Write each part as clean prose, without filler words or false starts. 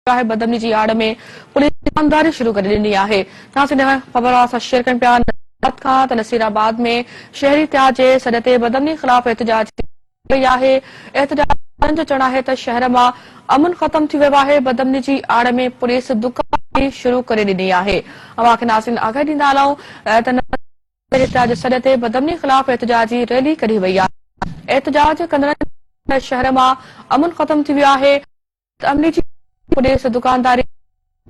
बदमनी जी आड़ में पुलिस ईमानदारी शुरू कर दी है। खबर शेयर कन पिया नसीराबाद में शहरी त्याज जे सॾ ते बदमनी ख़िलाफ़ एहतजाज कई है। एहतजाज जो चवणु आहे त शहर में अमन खत्म थी वियो आहे। बदमनी जी आड़ में पुलिस दुकान शुरू करे ॾिनी आहे। अवां खे नाज़रीन आगाही ॾींदा हलूं त त्याज सॾ ते बदमनी ख़िलाफ़ एहतजाजी रैली कढी वई आहे। एहतजाज कंदड़नि शहर में अमन खत्म थी वियो आहे। अमली जी पुलिस दुकानदारी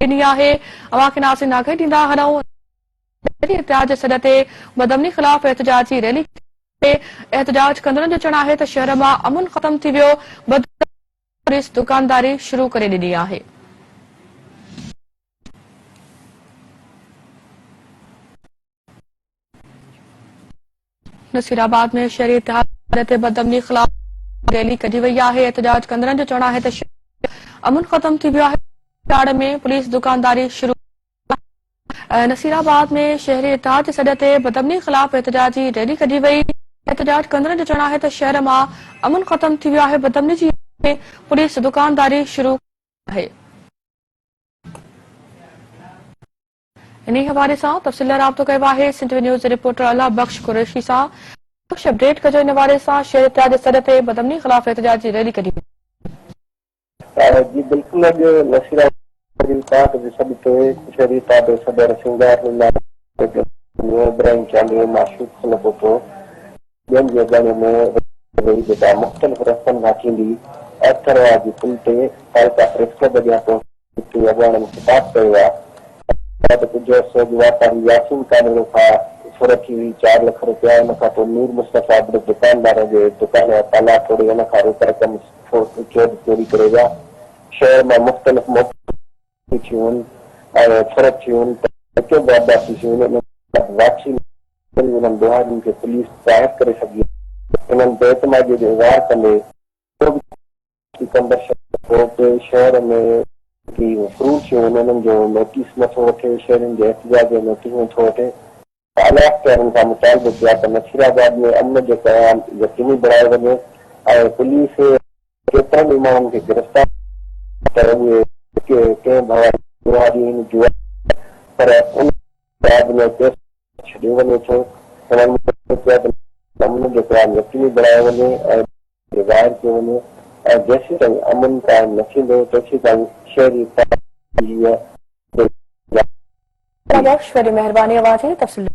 ॾिनी आहे। अवां खे नाज़रीन आगाही ॾींदा हलूं त्याज सॾ ते बदमनी ख़िलाफ़ एहतजाजी रैली एहतजाज कंदड़नि जो चवणु आहे त शहर में अमन खत्म थी वियो। पुलिस दुकानदारी शुरू करे ॾिनी आहे। नसीराबाद में शहरी इतिहाद ते बदमनी ख़िलाफ़ रैली कढी वई आहे। एहतजाज कंदड़नि जो चवणु आहे त अमन खत्म थी वियो आहे। आड़ में पुलिस दुकानदारी शुरू। नसीराबाद में शहरी इतिहाद सॾ ते बदमनी ख़िलाफ़ एहतजाजी रैली कढी वई। एहतजाज कंदड़नि जो चवणु आहे त शहर में अमन खत्म थी वियो आहे। बदमनी जी में पुलिस दुकानदारी शुरू आहे। इन हवाले से तफ़सील राब्तो कयो आहे सिंध न्यूज़ रिपोर्टर अला बख्श कुरैशी सां। बख्श अपडेट कजो इन हवाले से शहरी इतिहाद सॾ ते बदमनी ख़िलाफ़ एहतजाजी रैली कढी जी बिल्कुल शहरी सदर सिंगार इब्राहिम चाली माशूक खलबो ॿियनि जॻहियुनि में मुख़्तलिफ़ रस्तनि खां थींदी अथरवार जी पुल ते फालका प्रेस क्लब अॻियां पहुची अॻुवाणनि में ख़िताब कयो आहे त कुझु अर्सो अॻु वापारी यासीन कानून खां फुर थी हुई 4 लख रुपया। हुन खां पोइ मीर मुस्तफ़ा दुकानदार जे दुकान जा ताला तोड़े हुन खां रोक रक़म चोरी करे विया। शहर में मुख़्तलिफ़ फर्क थियूं वापसी उन्हनि बुहारियुनि खे पुलिस ज़ाहिर करे सघी। इन्हनि बेतमादी जो इज़हार कंदे शहर में फ्रूट थियूं उन्हनि जो नोटिस नथो वठे। शहरनि जे एहतजाज जो नोटिस नथो वठे। आलात शहरनि खां मुतालबो किया त नसीराबाद में अमन जो क़याम यकीनी बणायो वञे ऐं पुलिस केतिरनि ई माण्हुनि खे गिरफ़्तार पर उहे कंहिं बुहारियुनि जो पर उन में छॾियो वञे थो। अमन जो क़याम यकीनी बणायो वञे ऐं ज़ाहिर कयो वञे ऐं जेसीं ताईं अमन क़ाइमु न थींदो तेसीं ताईं शहरी मेहरबानी आवाज़ तफ़सील